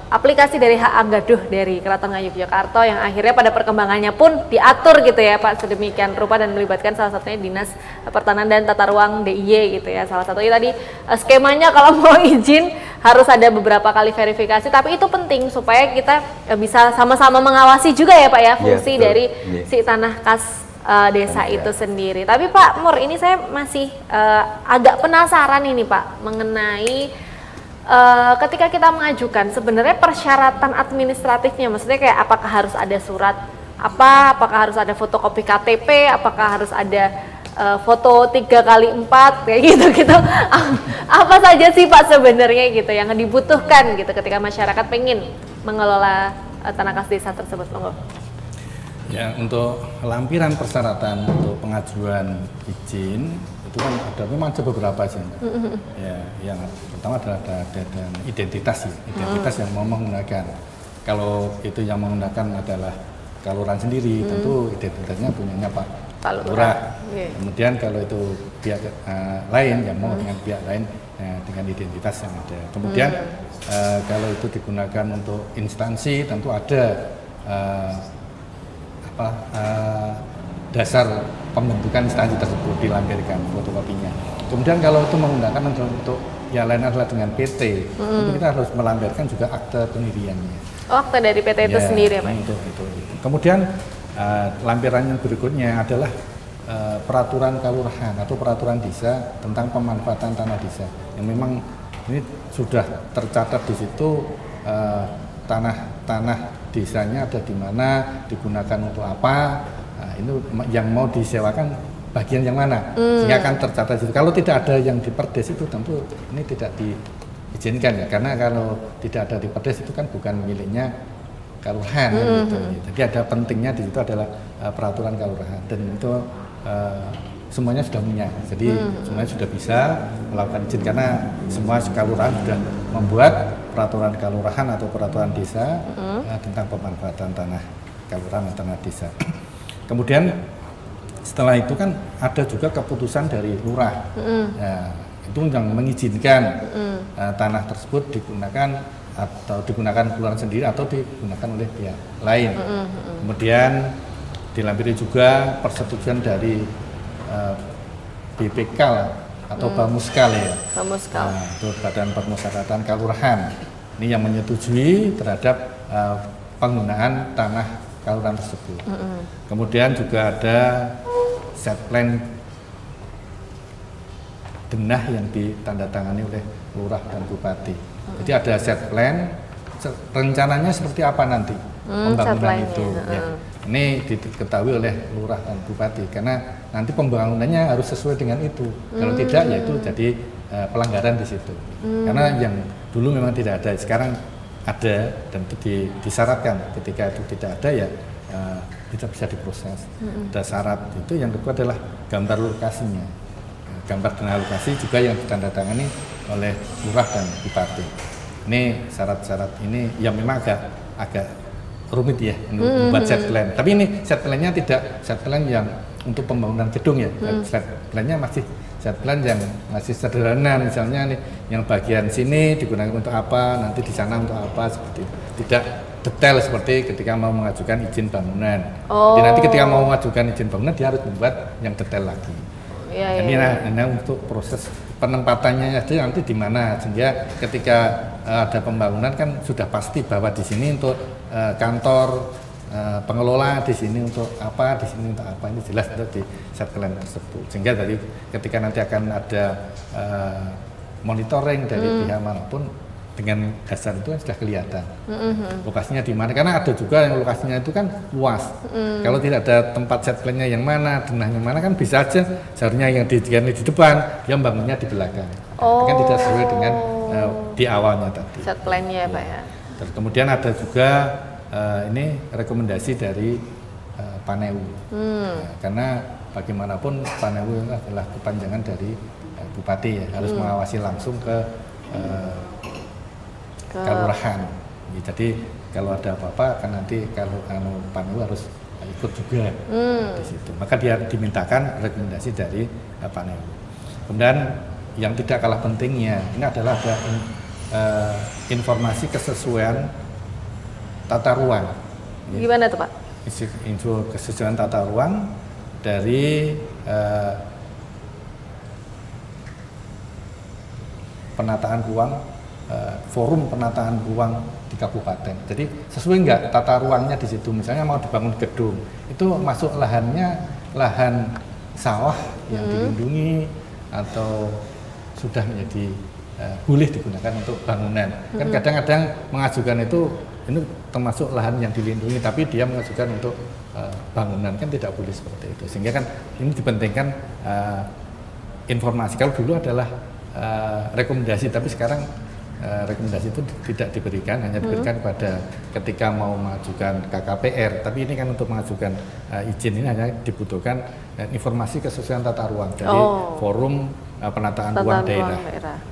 aplikasi dari hak anggaduh dari Keraton Ngayogyakarta yang akhirnya pada perkembangannya pun diatur gitu ya Pak, sedemikian rupa dan melibatkan salah satunya Dinas Pertanahan dan Tata Ruang DIY gitu ya. Salah satunya tadi skemanya kalau mau izin harus ada beberapa kali verifikasi, tapi itu penting supaya kita bisa sama-sama mengawasi juga ya Pak ya fungsi dari si tanah kas desa itu sendiri. Tapi Pak Mur, ini saya masih agak penasaran ini Pak mengenai ketika kita mengajukan sebenarnya persyaratan administratifnya, maksudnya kayak apakah harus ada surat apakah harus ada fotokopi KTP, apakah harus ada foto 3x4 kayak gitu apa saja sih Pak sebenarnya gitu yang dibutuhkan gitu ketika masyarakat pengen mengelola tanah kas desa tersebut? Monggo. Ya, untuk lampiran persyaratan untuk pengajuan izin itu kan memang ada beberapa sih. Ya, yang pertama adalah ada identitas yang mau menggunakan kalau itu yang menggunakan adalah Kalurahan sendiri, tentu identitasnya punyanya Pak Lurah. Kemudian kalau itu pihak lain yang mau dengan pihak lain dengan identitas yang ada. Kemudian kalau itu digunakan untuk instansi, tentu ada dasar pembentukan instansi tersebut dilampirkan fotokopinya. Kemudian kalau itu menggunakan untuk yang lain adalah dengan PT, tentu kita harus melampirkan juga akte pendiriannya. Oh, akte dari PT itu sendiri ya Pak? Itu. Kemudian lampiran yang berikutnya adalah peraturan kalurahan atau peraturan desa tentang pemanfaatan tanah desa. Yang memang ini sudah tercatat di situ tanah desanya ada di mana, digunakan untuk apa. Nah, ini yang mau disewakan bagian yang mana, sehingga akan tercatat itu. Kalau tidak ada yang di Perdes itu tentu ini tidak diizinkan ya, karena kalau tidak ada di Perdes itu kan bukan miliknya kalurahan gitu. Jadi ada pentingnya di situ adalah peraturan kalurahan, dan itu semuanya sudah punya. Jadi semuanya sudah bisa melakukan izin karena semua kalurahan sudah membuat peraturan kalurahan atau peraturan desa tentang pemanfaatan tanah kalurahan dan tanah desa. Kemudian setelah itu kan ada juga keputusan dari lurah, itu yang mengizinkan tanah tersebut digunakan atau digunakan kelurahan sendiri atau digunakan oleh pihak lain. Kemudian dilampiri juga persetujuan dari BPK atau Bamuskal ya. Bamuskal. Nah, itu Badan Permusyawaratan Kalurahan. Ini yang menyetujui terhadap penggunaan tanah kalurahan tersebut. Kemudian juga ada set plan denah yang ditandatangani oleh lurah dan bupati. Jadi ada set plan, rencananya seperti apa nanti pembangunan itu. Ya. Ini diketahui oleh lurah dan bupati karena nanti pembangunannya harus sesuai dengan itu. Kalau tidak, ya itu jadi pelanggaran di situ. Karena yang dulu memang tidak ada, sekarang ada dan itu disyaratkan. Ketika itu tidak ada ya tidak bisa diproses. Ada syarat itu. Yang kedua adalah gambar lokasinya. Gambar dan lokasi juga yang ditandatangani oleh lurah dan bupati. Ini syarat-syarat ini yang memang agak rumit ya membuat set plan. Tapi ini set plan-nya tidak set plan yang untuk pembangunan gedung ya. Set plan-nya masih set plan yang masih sederhana, misalnya nih yang bagian sini digunakan untuk apa, nanti di sana untuk apa, seperti itu. Tidak detail seperti ketika mau mengajukan izin bangunan. Jadi nanti ketika mau mengajukan izin bangunan dia harus membuat yang detail lagi. Ini untuk proses penempatannya aja nanti di mana, sehingga ketika ada pembangunan kan sudah pasti bahwa di sini untuk kantor pengelola, di sini untuk apa, di sini untuk apa, ini jelas untuk di set plan tersebut. Sehingga dari ketika nanti akan ada monitoring dari pihak manapun, dengan dasar itu kan sudah kelihatan lokasinya di mana. Karena ada juga yang lokasinya itu kan luas. Kalau tidak ada tempat set plan-nya yang mana, denahnya mana, kan bisa aja seharusnya yang di depan, dia bangunnya di belakang. Kan tidak sesuai dengan di awalnya tadi. Set plan-nya ya Pak ya. Terus kemudian ada juga ini rekomendasi dari Panewu. Karena bagaimanapun Panewu adalah kepanjangan dari bupati ya, harus mengawasi langsung ke kalurahan. Jadi kalau ada apa-apa kan nanti kalau Panewu harus ikut juga di situ. Maka dia dimintakan rekomendasi dari Panewu. Kemudian yang tidak kalah pentingnya ini adalah ada informasi kesesuaian tata ruang. Gimana tuh Pak? Info kesesuaian tata ruang dari penataan ruang, forum penataan ruang di kabupaten. Jadi sesuai nggak tata ruangnya di situ? Misalnya mau dibangun gedung, itu masuk lahannya lahan sawah yang dilindungi atau sudah menjadi boleh digunakan untuk bangunan. Kan kadang-kadang mengajukan itu ini termasuk lahan yang dilindungi, tapi dia mengajukan untuk bangunan, kan tidak boleh seperti itu. Sehingga kan ini dipentingkan informasi. Kalau dulu adalah rekomendasi, tapi sekarang rekomendasi itu tidak diberikan, hanya diberikan kepada ketika mau mengajukan KKPR. Tapi ini kan untuk mengajukan izin ini hanya dibutuhkan informasi kesesuaian tata ruang dari forum penataan ruang daerah.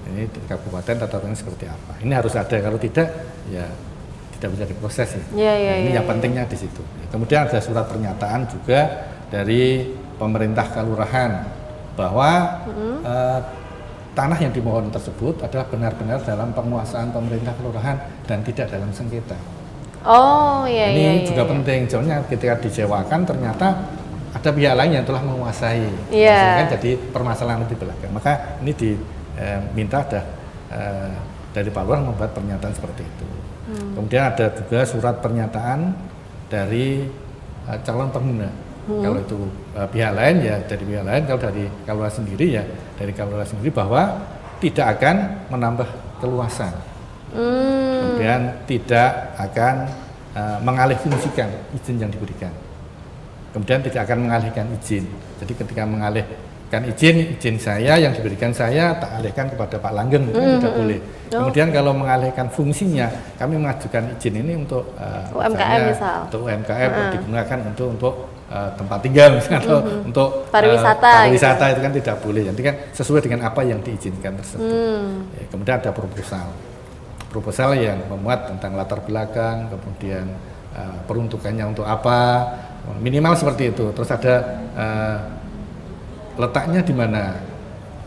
Ini di kabupaten tata ruangnya seperti apa. Ini harus ada, kalau tidak ya tidak bisa diproses ya. Ini yang pentingnya di situ. Kemudian ada surat pernyataan juga dari pemerintah kelurahan bahwa tanah yang dimohon tersebut adalah benar-benar dalam penguasaan pemerintah kelurahan dan tidak dalam sengketa. Ini juga penting, soalnya ketika disewakan ternyata ada pihak lain yang telah menguasai, kan jadi permasalahan di belakang. Maka ini diminta dari Pak Lurah membuat pernyataan seperti itu. Kemudian ada juga surat pernyataan dari calon pengguna. Kalau itu pihak lain ya dari pihak lain, kalau dari Kalura sendiri ya dari Kalura sendiri bahwa tidak akan menambah keluasan. Kemudian tidak akan mengalihfungsikan izin yang diberikan. Kemudian tidak akan mengalihkan izin. Jadi ketika mengalihkan izin saya yang diberikan saya tak alihkan kepada Pak Langgeng, itu tidak boleh. Kemudian kalau mengalihkan fungsinya, kami mengajukan izin ini untuk UMKM misal. Untuk UMKM digunakan untuk tempat tinggal misalnya, atau untuk pariwisata itu kan tidak boleh. Jadi kan sesuai dengan apa yang diizinkan tersebut. Kemudian ada proposal yang memuat tentang latar belakang, kemudian peruntukannya untuk apa, minimal seperti itu. Terus ada letaknya di mana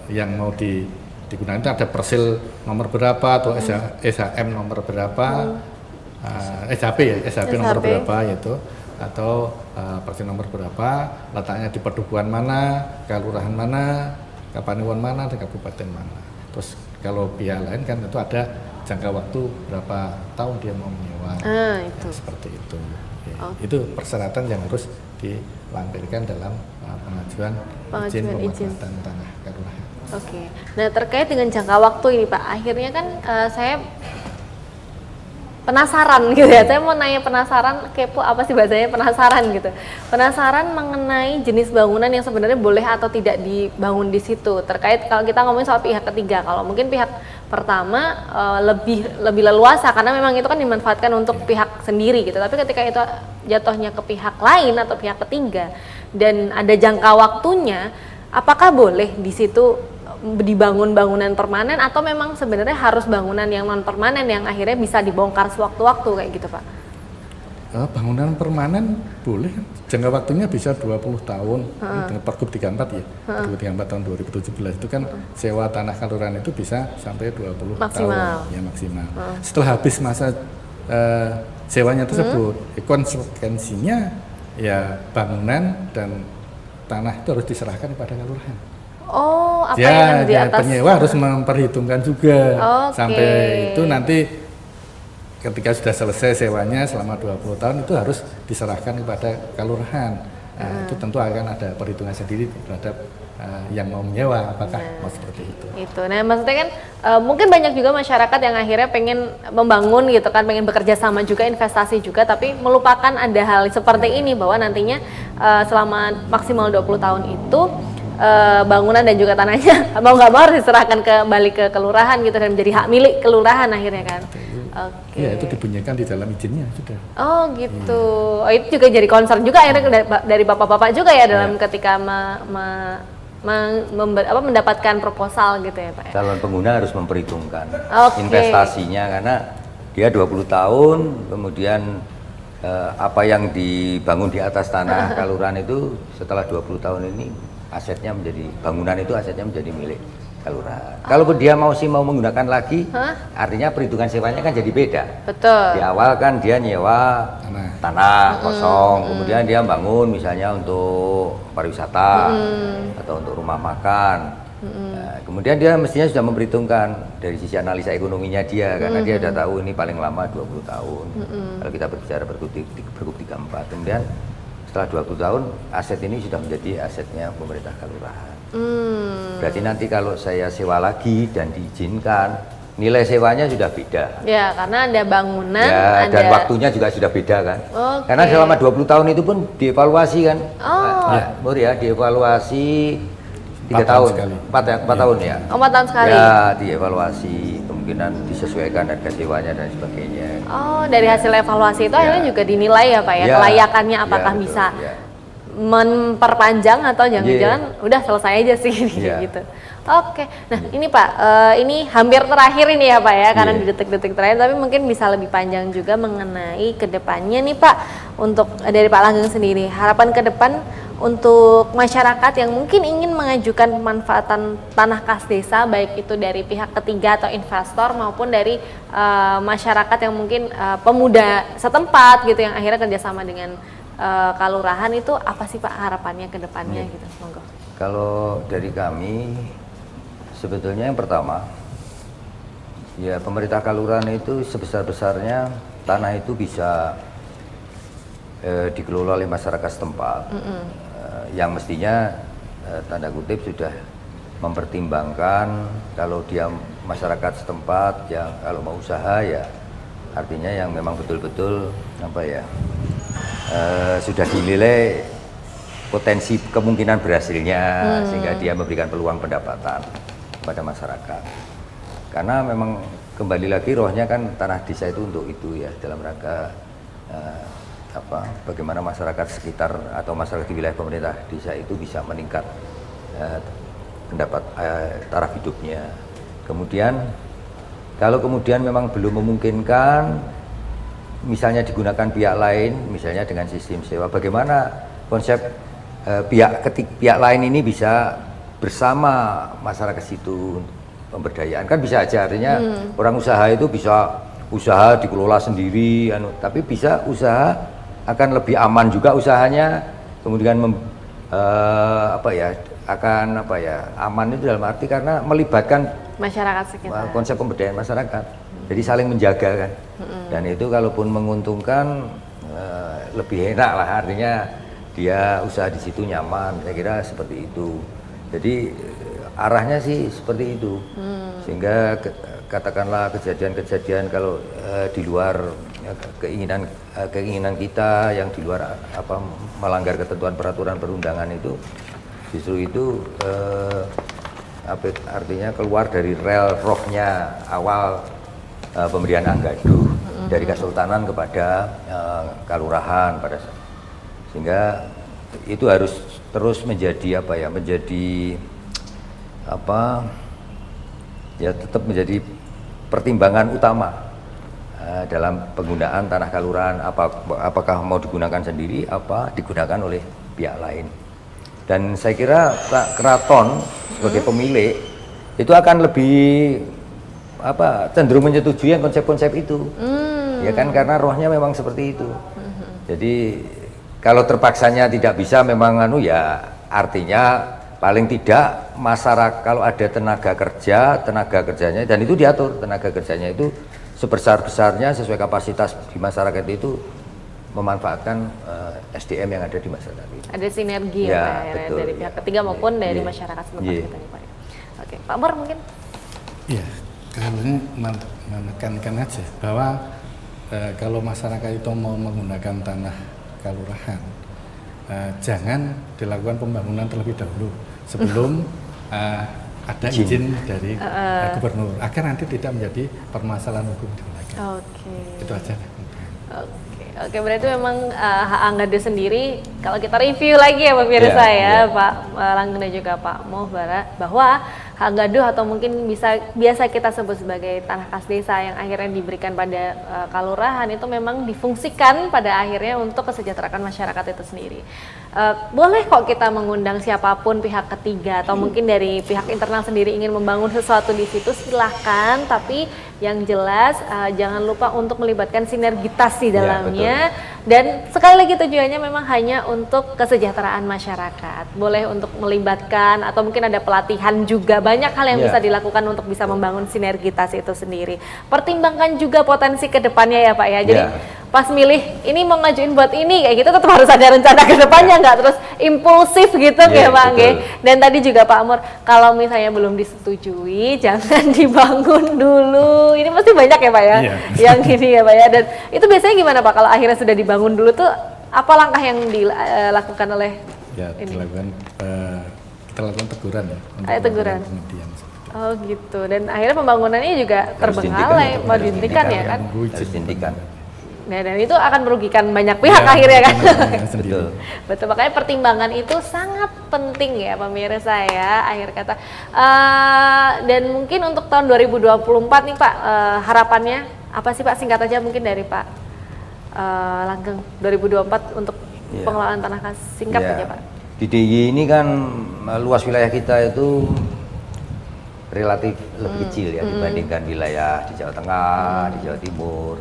yang mau digunakan, itu ada persil nomor berapa atau SHM nomor berapa, SHP nomor berapa yaitu, atau persil nomor berapa, letaknya di pedukuhan mana, kelurahan mana, kapanewon mana, dan kabupaten mana. Terus kalau pihak lain kan itu ada jangka waktu berapa tahun dia mau menyewa, itu. Seperti itu. Itu persyaratan yang harus dilampirkan dalam pengajuan izin pemanfaatan tanah kelurahan. Oke. Nah terkait dengan jangka waktu ini Pak, akhirnya kan saya penasaran gitu ya. Saya mau nanya penasaran, kepo apa sih bahasanya, penasaran gitu. Penasaran mengenai jenis bangunan yang sebenarnya boleh atau tidak dibangun di situ. Terkait kalau kita ngomongin soal pihak ketiga, kalau mungkin pihak pertama lebih leluasa karena memang itu kan dimanfaatkan untuk pihak sendiri gitu. Tapi ketika itu jatuhnya ke pihak lain atau pihak ketiga dan ada jangka waktunya, apakah boleh di situ dibangun bangunan permanen atau memang sebenarnya harus bangunan yang non permanen yang akhirnya bisa dibongkar sewaktu-waktu kayak gitu Pak? Bangunan permanen boleh, jangka waktunya bisa 20 tahun dengan Pergub 34 ya. Pergub 34 tahun 2017 itu kan sewa tanah kelurahan itu bisa sampai 20 tahun ya maksimal. Setelah habis masa sewanya tersebut, konsekuensinya ya bangunan dan tanah itu harus diserahkan kepada kelurahan. Apa yang di atas? Penyewa harus memperhitungkan juga sampai itu nanti ketika sudah selesai sewanya selama 20 tahun itu harus diserahkan kepada kelurahan. Itu tentu akan ada perhitungan sendiri terhadap yang mau menyewa apakah mau seperti itu. Nah maksudnya kan mungkin banyak juga masyarakat yang akhirnya pengen membangun gitu kan, pengen bekerja sama juga, investasi juga, tapi melupakan ada hal seperti ini bahwa nantinya selama maksimal 20 tahun itu bangunan dan juga tanahnya mau nggak mau harus diserahkan kembali ke kelurahan gitu dan menjadi hak milik kelurahan akhirnya kan. Ya itu dibunyikan di dalam izinnya sudah. Gitu. Itu juga jadi concern juga akhirnya dari bapak-bapak juga ya dalam ketika mendapatkan proposal gitu ya Pak. Calon pengguna harus memperhitungkan investasinya karena dia 20 tahun kemudian apa yang dibangun di atas tanah kelurahan itu setelah 20 tahun ini asetnya menjadi bangunan itu asetnya menjadi milik kelurahan. Kalau dia mau menggunakan lagi, artinya perhitungan sewanya kan jadi beda. Betul. Di awal kan dia nyewa tanah kosong, kemudian dia bangun misalnya untuk pariwisata atau untuk rumah makan. Nah, kemudian dia mestinya sudah memperhitungkan dari sisi analisa ekonominya dia, karena dia sudah tahu ini paling lama 20 tahun. Kalau kita berbicara Pergub 34, kemudian setelah 20 tahun aset ini sudah menjadi asetnya pemerintah kelurahan. Berarti nanti kalau saya sewa lagi dan diizinkan, nilai sewanya sudah beda. Ya, karena ada bangunan, dan waktunya juga sudah beda kan. Karena selama 20 tahun itu pun dievaluasi kan. Dievaluasi 3 tahun, 4 tahun ya. 4 tahun sekali. Ya, dievaluasi, kemungkinan disesuaikan harga sewanya dan sebagainya. Dari hasil evaluasi itu akhirnya juga dinilai ya Pak ya, kelayakannya apakah bisa memperpanjang atau jangan-jangan udah selesai aja sih gitu. Oke, nah ini Pak, ini hampir terakhir ini ya Pak ya, karena di detik-detik terakhir, tapi mungkin bisa lebih panjang juga mengenai kedepannya nih Pak, untuk dari Pak Langgeng sendiri, harapan ke depan untuk masyarakat yang mungkin ingin mengajukan pemanfaatan tanah kas desa, baik itu dari pihak ketiga atau investor maupun dari masyarakat yang mungkin pemuda setempat gitu yang akhirnya kerjasama dengan kalurahan, itu apa sih Pak harapannya ke depannya gitu? Monggo. Kalau dari kami sebetulnya yang pertama, ya pemerintah kalurahan itu sebesar-besarnya tanah itu bisa dikelola oleh masyarakat setempat, yang mestinya tanda kutip sudah mempertimbangkan kalau dia masyarakat setempat yang kalau mau usaha ya artinya yang memang betul-betul apa ya sudah dinilai potensi kemungkinan berhasilnya sehingga dia memberikan peluang pendapatan kepada masyarakat. Karena memang kembali lagi rohnya kan tanah desa itu untuk itu ya, dalam rangka bagaimana masyarakat sekitar atau masyarakat di wilayah pemerintah desa itu bisa meningkat pendapat taraf hidupnya. Kemudian kalau kemudian memang belum memungkinkan misalnya digunakan pihak lain, misalnya dengan sistem sewa, bagaimana konsep pihak lain ini bisa bersama masyarakat situ pemberdayaan, kan bisa aja, artinya orang usaha itu bisa usaha dikelola sendiri, tapi bisa usaha akan lebih aman juga usahanya, kemudian aman itu dalam arti karena melibatkan masyarakat sekitar, konsep pemberdayaan masyarakat, jadi saling menjaga kan, dan itu kalaupun menguntungkan lebih enak lah, artinya dia usaha di situ nyaman, saya kira seperti itu. Jadi arahnya sih seperti itu, sehingga katakanlah kejadian-kejadian kalau di luar keinginan kita yang di luar melanggar ketentuan peraturan perundangan itu, justru itu artinya keluar dari rel rohnya awal pemberian Anggadu dari Kesultanan kepada Kalurahan sehingga itu harus terus menjadi tetap menjadi pertimbangan utama dalam penggunaan tanah kalurahan, apakah mau digunakan sendiri, digunakan oleh pihak lain. Dan saya kira keraton sebagai pemilik itu akan lebih cenderung menyetujui konsep-konsep itu, ya kan, karena rohnya memang seperti itu. Jadi kalau terpaksanya tidak bisa memang ya artinya paling tidak masyarakat kalau ada tenaga kerjanya, dan itu diatur tenaga kerjanya itu sebesar-besarnya sesuai kapasitas di masyarakat itu memanfaatkan SDM yang ada di masyarakat itu. Ada sinergi ya, Pak, dari pihak ketiga maupun dari masyarakat setempat kita nih Pak. Oke, Pak Mor mungkin? Iya, kalau menekankan aja bahwa kalau masyarakat itu mau menggunakan tanah kalurahan, jangan dilakukan pembangunan terlebih dahulu sebelum ada izin dari gubernur, agar nanti tidak menjadi permasalahan hukum di belakang. Itu aja. Oke, berarti memang hak Anggadu sendiri, kalau kita review lagi ya pemirsa Pak Langgeng dan juga Pak Mohbara, bahwa hak Anggadu atau mungkin biasa kita sebut sebagai tanah kas desa yang akhirnya diberikan pada kalurahan itu memang difungsikan pada akhirnya untuk kesejahteraan masyarakat itu sendiri. Boleh kok kita mengundang siapapun pihak ketiga atau mungkin dari pihak internal sendiri ingin membangun sesuatu di situ, silahkan, tapi yang jelas jangan lupa untuk melibatkan sinergitas di dalamnya, dan sekali lagi tujuannya memang hanya untuk kesejahteraan masyarakat. Boleh untuk melibatkan atau mungkin ada pelatihan juga, banyak hal yang bisa dilakukan untuk bisa membangun sinergitas itu sendiri. Pertimbangkan juga potensi ke depannya ya Pak ya. Jadi pas milih ini mau ngajuin buat ini kayak gitu tetap harus ada rencana ke depannya, nggak terus impulsif gitu ya Pak. Dan tadi juga Pak Amor, kalau misalnya belum disetujui jangan dibangun dulu. Ini pasti banyak ya Pak ya yang ini ya Pak ya. Dan itu biasanya gimana Pak kalau akhirnya sudah dibangun dulu tuh, apa langkah yang dilakukan oleh kita lakukan teguran ya. Teguran. Oh gitu. Dan akhirnya pembangunannya juga terbengkalai, mau dihentikan ya kan? Harus dihentikan. Nah, dan itu akan merugikan banyak pihak akhirnya kan. Betul. Betul, makanya pertimbangan itu sangat penting ya pemirsa ya, akhir kata. Dan mungkin untuk tahun 2024 nih Pak, harapannya apa sih Pak, singkat aja mungkin dari Pak Langgeng, 2024 untuk pengelolaan tanah kas, singkat aja Pak. Di DIY ini kan luas wilayah kita itu relatif lebih kecil ya dibandingkan wilayah di Jawa Tengah, di Jawa Timur.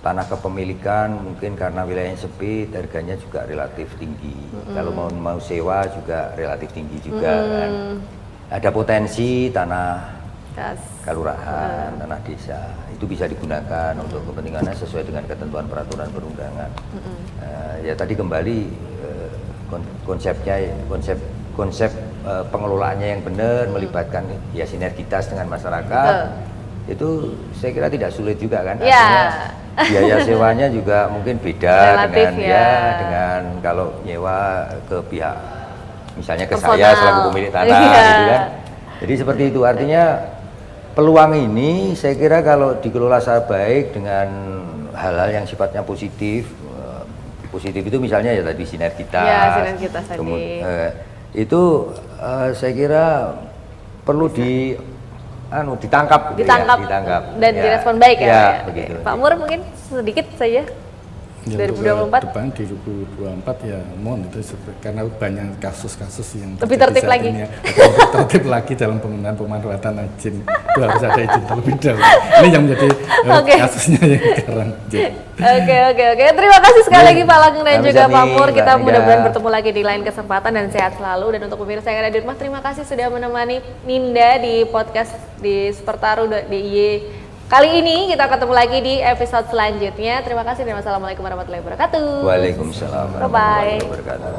Tanah kepemilikan mungkin karena wilayahnya sepi, harganya juga relatif tinggi. Kalau mau sewa juga relatif tinggi juga kan. Ada potensi tanah kelurahan, tanah desa itu bisa digunakan untuk kepentingannya sesuai dengan ketentuan peraturan perundangan. Ya tadi kembali konsep pengelolaannya yang benar, melibatkan ya sinergitas dengan masyarakat. Itu saya kira tidak sulit juga kan. Artinya biaya sewanya juga mungkin beda relatif dengan kalau nyewa ke pihak misalnya ke saya selaku pemilik tanah gitu kan. Jadi seperti itu, artinya peluang ini saya kira kalau dikelola secara baik dengan hal-hal yang sifatnya positif. Positif itu misalnya ya tadi sinergitas. Ya, sinergitas tadi. Itu saya kira perlu ditangkap dan direspon baik ya. Begitu. Pak Mur mungkin sedikit saja. Ya, 2024 depan di 2024 ya mohon itu karena banyak kasus-kasus yang lebih tertib lagi. Tertib lagi dalam penggunaan pemanfaatan izin itu harus ada izin terlebih dahulu. Ini yang menjadi kasusnya yang sekarang. Oke. Terima kasih sekali lagi Pak Langgeng dan juga Pak Mur. Kita mudah-mudahan bertemu lagi di lain kesempatan dan sehat selalu. Dan untuk pemirsa yang ada di rumah, terima kasih sudah menemani Ninda di podcast di Sepertaru DIY. Kali ini kita ketemu lagi di episode selanjutnya. Terima kasih dan wassalamualaikum warahmatullahi wabarakatuh. Waalaikumsalam warahmatullahi wabarakatuh.